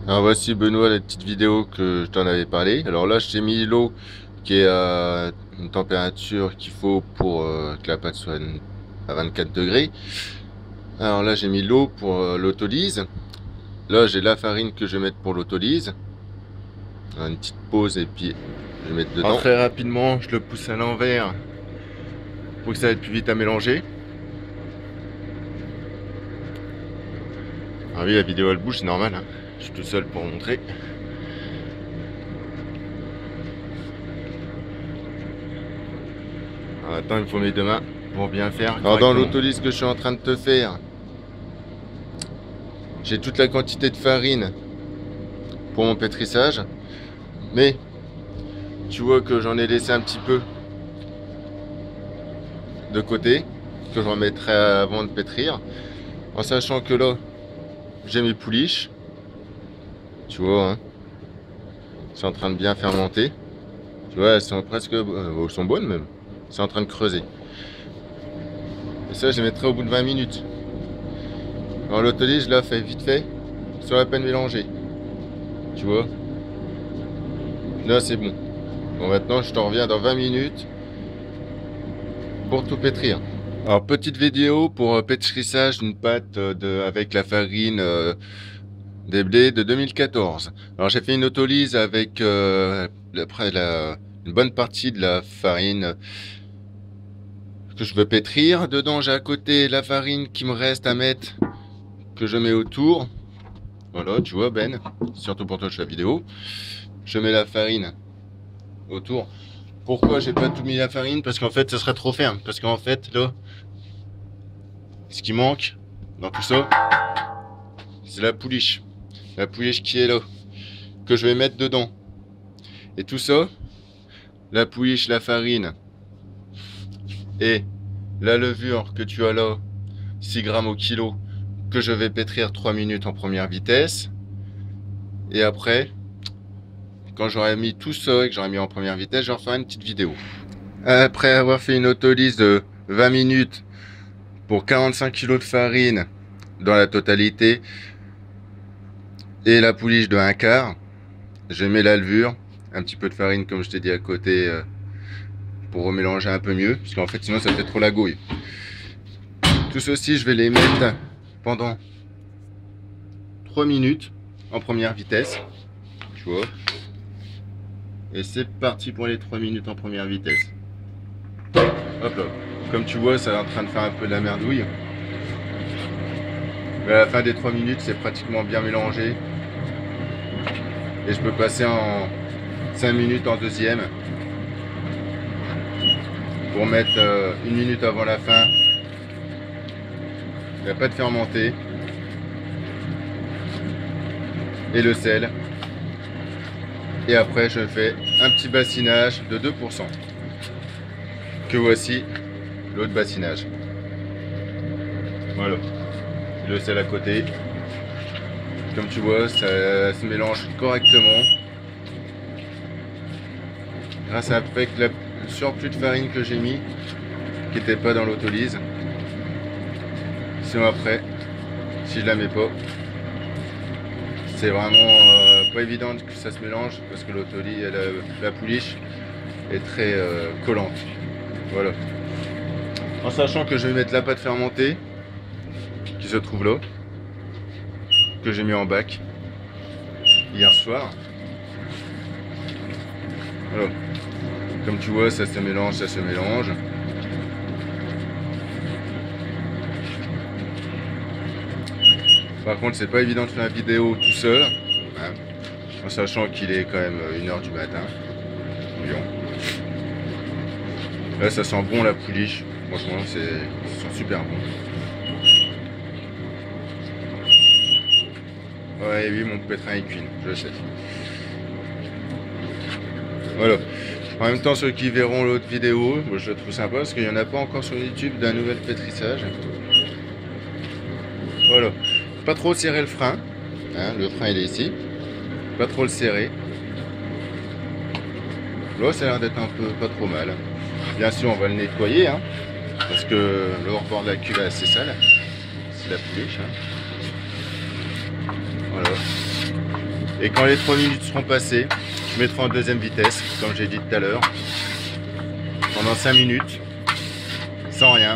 Alors voici Benoît, la petite vidéo que je t'en avais parlé. Alors là, j'ai mis l'eau qui est à une température qu'il faut pour que la pâte soit à 24 degrés. Alors là, j'ai mis l'eau pour l'autolyse. Là, j'ai la farine que je vais mettre pour l'autolyse. Une petite pause et puis je vais mettre dedans. Alors, très rapidement, je le pousse à l'envers pour que ça aille plus vite à mélanger. Alors oui, la vidéo elle bouge, c'est normal, hein. Je suis tout seul pour montrer. Alors, attends, il me faut mes deux mains pour bien faire. Alors dans l'autolyse que je suis en train de te faire, j'ai toute la quantité de farine pour mon pétrissage, mais tu vois que j'en ai laissé un petit peu de côté, que je remettrai avant de pétrir, en sachant que là, j'ai mes pouliches, tu vois, hein, c'est en train de bien fermenter. Tu vois, elles sont presque, elles sont bonnes même, c'est en train de creuser. Et ça, je les mettrai au bout de 20 minutes. Alors l'autolyse, je la fais vite fait, sur la peine mélangée. Tu vois, là c'est bon. Bon, maintenant je t'en reviens dans 20 minutes pour tout pétrir. Alors petite vidéo pour pétrissage d'une pâte avec la farine des blés de 2014. Alors j'ai fait une autolyse avec une bonne partie de la farine que je veux pétrir. Dedans j'ai à côté la farine qui me reste à mettre, que je mets autour. Voilà, tu vois Ben, surtout pour toi je fais la vidéo. Je mets la farine autour. Pourquoi j'ai pas tout mis la farine? Parce qu'en fait ça serait trop ferme. Parce qu'en fait là, ce qui manque dans tout ça, c'est la pouliche. La pouliche qui est là, que je vais mettre dedans. Et tout ça, la pouliche, la farine et la levure que tu as là, 6 grammes au kilo, que je vais pétrir 3 minutes en première vitesse. Et après, quand j'aurai mis tout ça et que j'aurai mis en première vitesse, j'en ferai une petite vidéo. Après avoir fait une autolyse de 20 minutes pour 45 kg de farine dans la totalité et la pouliche de 1/4, je mets la levure, un petit peu de farine comme je t'ai dit à côté pour remélanger un peu mieux, parce qu'en fait sinon ça fait trop la gouille. Tout ceci je vais les mettre pendant 3 minutes en première vitesse, tu vois. Et c'est parti pour les 3 minutes en première vitesse. Hop là. Comme tu vois, ça est en train de faire un peu de la merdouille. Mais à la fin des 3 minutes, c'est pratiquement bien mélangé. Et je peux passer en 5 minutes en deuxième. Pour mettre 1 minute avant la fin. Il n'y a pas de fermenté. Et le sel. Et après, je fais un petit bassinage de 2%. Que voici l'autre bassinage. Voilà. Le sel à côté. Comme tu vois, ça se mélange correctement. Grâce à le surplus de farine que j'ai mis, qui n'était pas dans l'autolyse. Sinon après, si je la mets pas, c'est vraiment pas évident que ça se mélange parce que l'autolyse, la pouliche est très collante. Voilà. En sachant que je vais mettre la pâte fermentée qui se trouve là, que j'ai mis en bac hier soir. Voilà. Comme tu vois, ça se mélange, ça se mélange. Par contre, c'est pas évident de faire la vidéo tout seul, hein, en sachant qu'il est quand même 1 h du matin. Lyon. Là, ça sent bon la pouliche. Franchement, ça sent super bon. Ouais, oui, mon pétrin est cuit, je le sais. Voilà. En même temps, ceux qui verront l'autre vidéo, moi, je le trouve sympa parce qu'il n'y en a pas encore sur YouTube d'un nouvel pétrissage. Voilà. Pas trop serrer le frein. Hein, le frein il est ici. Pas trop le serrer. Là, ça a l'air d'être un peu pas trop mal. Bien sûr, on va le nettoyer, hein, parce que le hors-bord de la cuve est assez sale. C'est la pouliche. Hein. Voilà. Et quand les 3 minutes seront passées, je mettrai en deuxième vitesse, comme j'ai dit tout à l'heure, pendant 5 minutes, sans rien.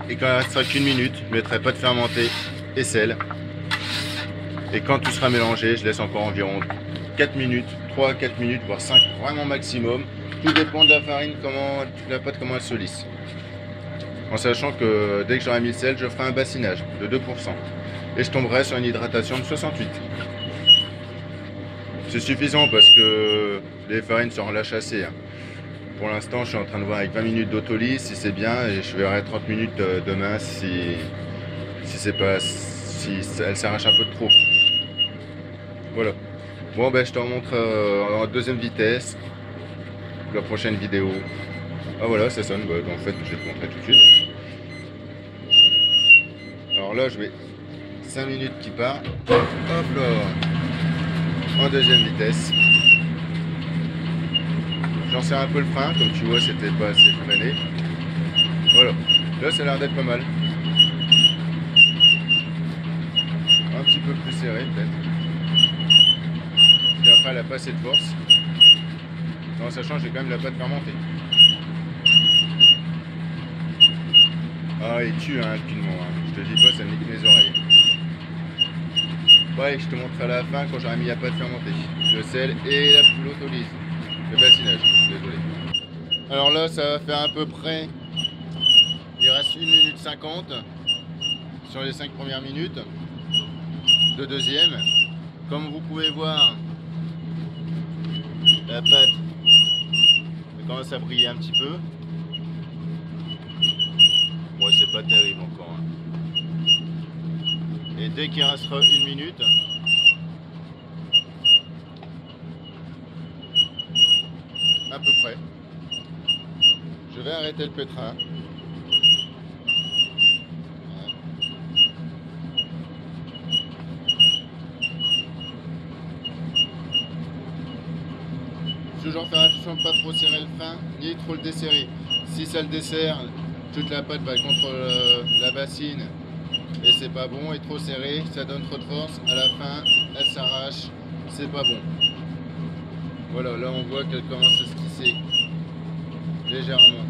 Et quand il ne restera qu'une minute, je ne mettrai pas de fermenté et sel. Et quand tout sera mélangé, je laisse encore environ 4 minutes, 3 à 4 minutes, voire 5, vraiment maximum. Tout dépend de la farine, de la pâte, comment elle se lisse. En sachant que dès que j'aurai mis le sel, je ferai un bassinage de 2%. Et je tomberai sur une hydratation de 68. C'est suffisant parce que les farines se relâchent assez. Pour l'instant, je suis en train de voir avec 20 minutes d'autolyse si c'est bien, et je verrai 30 minutes demain si elle s'arrache un peu de trop. Voilà. Bon, ben je te remontre en deuxième vitesse la prochaine vidéo. Ah voilà, ça sonne. Bah, en fait, je vais te montrer tout de suite. Alors là, je vais 5 minutes qui part. Hop là, en deuxième vitesse. J'en serre un peu le frein, comme tu vois, c'était pas assez freiné. Voilà, là ça a l'air d'être pas mal. Un petit peu plus serré peut-être. Parce qu'après elle a pas assez de force. En sachant que j'ai quand même la pâte fermentée. Ah, il tue hein, le piment, hein. Je te dis pas, ça nique mes oreilles. Ouais, je te montre à la fin quand j'aurai mis la pâte fermentée. Le sel et l'autolyse. Le bassinage, désolé. Alors là, ça va faire à peu près, il reste 1 minute 50 sur les 5 premières minutes de deuxième. Comme vous pouvez voir, la pâte commence à briller un petit peu. Bon, c'est pas terrible encore. Hein. Et dès qu'il restera 1 minute, à peu près, je vais arrêter le pétrin. Toujours faire attention de ne pas trop serrer le frein, ni trop le desserrer. Si ça le dessert, toute la pâte va contre la bassine et c'est pas bon. Et trop serré, ça donne trop de force. À la fin, elle s'arrache, c'est pas bon. Voilà, là on voit qu'elle commence à se tisser légèrement.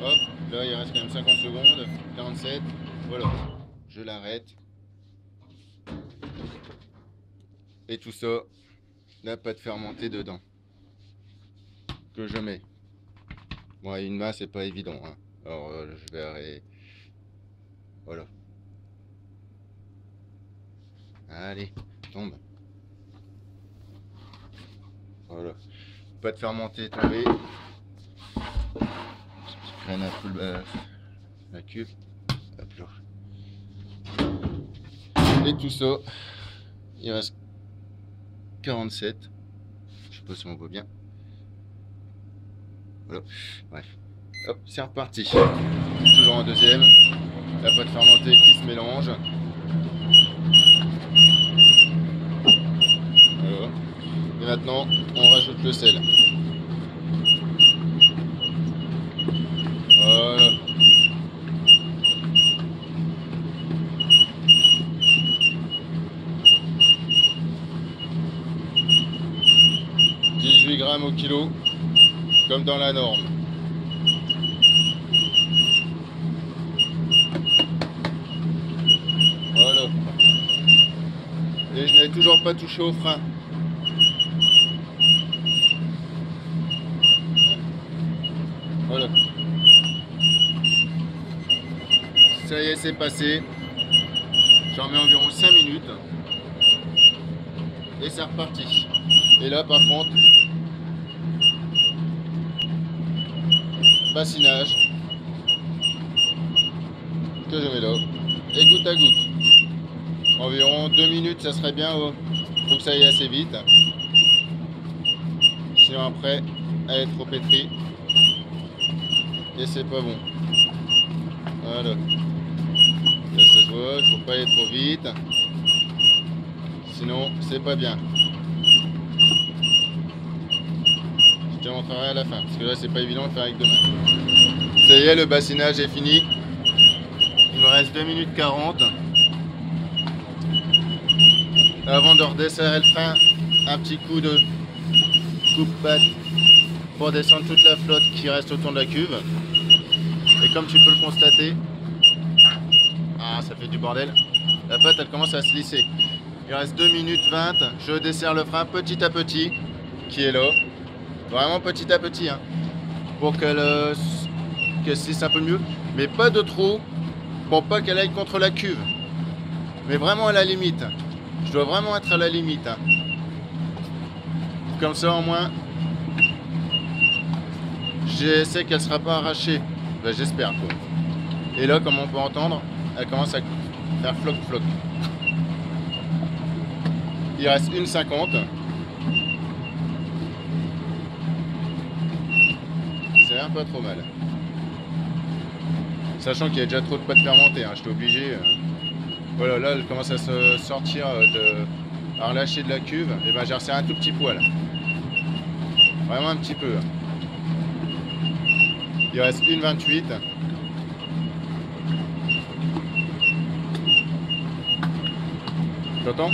Hop, là il reste quand même 50 secondes, 47. Voilà, je l'arrête. Et tout ça, la pâte fermentée dedans que je mets. Bon, une main c'est pas évident hein. Alors je vais arrêter. Voilà, allez, tombe. Voilà, pâte fermentée tombée. Je prenne un peu la cuve. Hop là. Et tout ça, il reste 47. Je sais pas si on voit bien. Voilà, bref. Hop, c'est reparti. Toujours en deuxième. La pâte fermentée qui se mélange. Voilà. Et maintenant, on rajoute le sel. Voilà. Grammes au kilo, comme dans la norme. Voilà. Et je n'ai toujours pas touché au frein. Voilà. Ça y est, c'est passé. J'en mets environ 5 minutes. Et c'est reparti. Et là, par contre, bassinage que je mets là et goutte à goutte environ 2 minutes, ça serait bien. Faut que ça aille assez vite, sinon après elle est trop pétrie et c'est pas bon. Voilà, là ça se voit, il faut pas aller trop vite, sinon c'est pas bien. Je te montrerai à la fin parce que là c'est pas évident de faire avec deux mains. Ça y est, le bassinage est fini. Il me reste 2 minutes 40. Avant de redesserrer le frein, un petit coup de coupe-patte pour descendre toute la flotte qui reste autour de la cuve. Et comme tu peux le constater, ah, ça fait du bordel, la patte elle commence à se lisser. Il reste 2 minutes 20, je desserre le frein petit à petit, qui est là, vraiment petit à petit, hein, pour qu'elle se lisse un peu mieux, mais pas de trop, pour pas qu'elle aille contre la cuve, mais vraiment à la limite. Je dois vraiment être à la limite, hein. Comme ça au moins, je sais qu'elle sera pas arrachée, ben, j'espère quoi. Et là, comme on peut entendre, elle commence à faire floc floc. Il reste 1,50. C'est un peu trop mal. Sachant qu'il y a déjà trop de pâte fermentée, hein, j'étais obligé. Voilà, là elle commence à se sortir, à relâcher de la cuve. Et ben j'ai resserré un tout petit poil. Vraiment un petit peu. Il reste 1,28. T'entends ?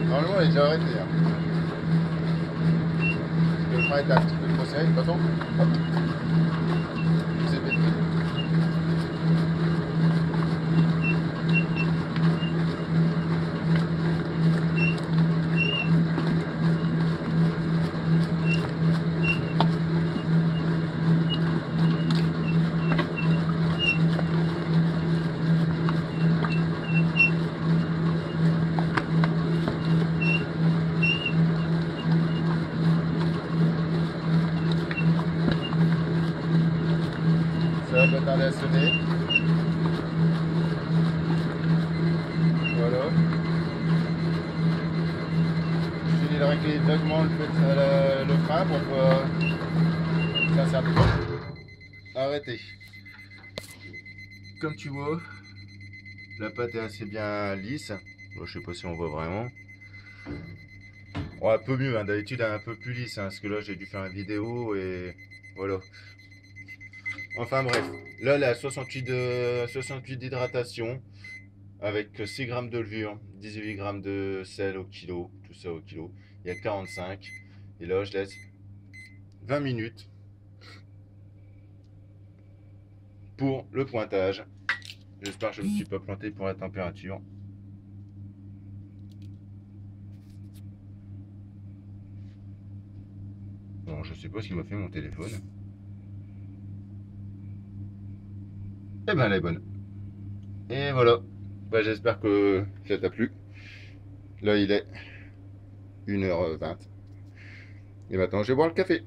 Normalement, elle est déjà arrêtée. Hein. Parce que le frein est un petit peu trop serré. De toute façon, hop, c'est pété. Ça va pas tarder à sonner. Voilà. Je finis de régler vaguement le frein pour que ça serve pas. Arrêtez. Comme tu vois, la pâte est assez bien lisse. Bon, je sais pas si on voit vraiment. Bon, un peu mieux, hein. D'habitude elle est un peu plus lisse, hein, parce que là j'ai dû faire une vidéo et voilà. Enfin bref, là elle est à 68 d'hydratation avec 6 grammes de levure, 18 grammes de sel au kilo, tout ça au kilo. Il y a 45 et là je laisse 20 minutes pour le pointage. J'espère que je ne me suis pas planté pour la température. Bon, je sais pas ce qu'il m'a fait mon téléphone. Eh ben elle est bonne. Et voilà. Bah, j'espère que ça t'a plu. Là il est 1h20. Et maintenant je vais boire le café.